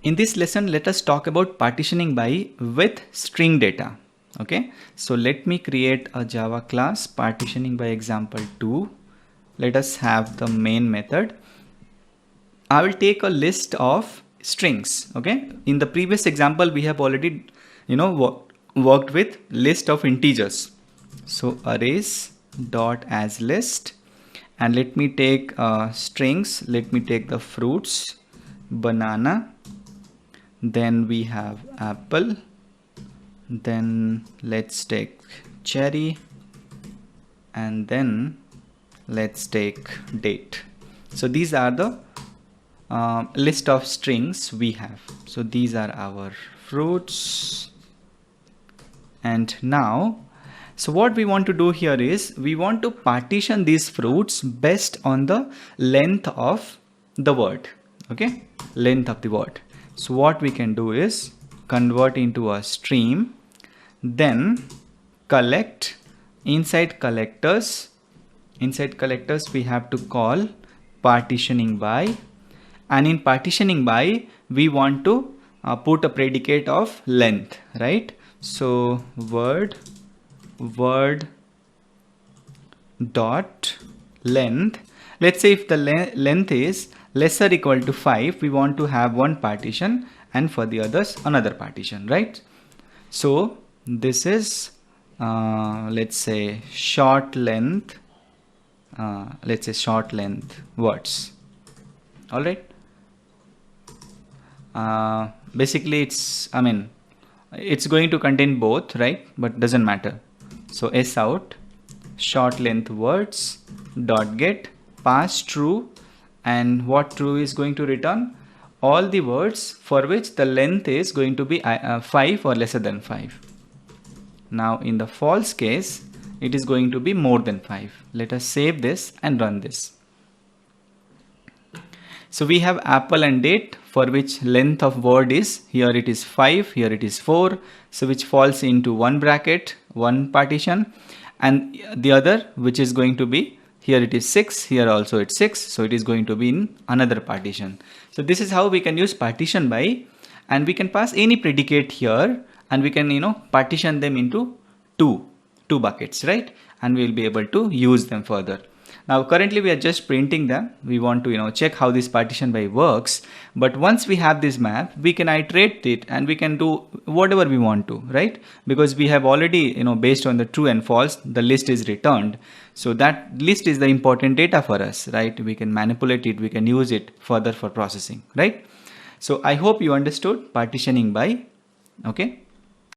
In this lesson, let us talk about partitioning by with string data. Okay, so let me create a Java class partitioning by example2. Let us have the main method. I will take a list of strings. Okay, in the previous example, we have already, worked with list of integers. So arrays dot as list, and let me take strings. Let me take the fruits, banana. Then we have apple, then let's take cherry, and then let's take date. So these are the list of strings we have. So these are our fruits. And now, so what we want to do here is we want to partition these fruits based on the length of the word. Okay, length of the word. So what we can do is convert into a stream, then collect. Inside collectors we have to call partitioning by, and in partitioning by we want to put a predicate of length, right? So word dot length. Let's say if the length is lesser equal to 5, we want to have one partition, and for the others another partition, right? So this is let's say short length words. All right, basically it's going to contain both, right? But doesn't matter. So s out short length words dot get pass true, and what true is going to return? All the words for which the length is going to be 5 or lesser than 5. Now in the false case, it is going to be more than 5. Let us save this and run this. So we have apple and date, for which length of word is, here it is 5, here it is 4, so which falls into one bracket, one partition, and the other which is going to be, here it is 6, here also it's 6, so it is going to be in another partition. So this is how we can use partition by, and we can pass any predicate here, and we can partition them into two buckets, right? And we will be able to use them further. Now currently we are just printing them. We want to check how this partition by works, but once we have this map, we can iterate it and we can do whatever we want to, right? Because we have already based on the true and false, the list is returned. So that list is the important data for us, right? We can manipulate it, we can use it further for processing, right? So I hope you understood partitioning by. Okay.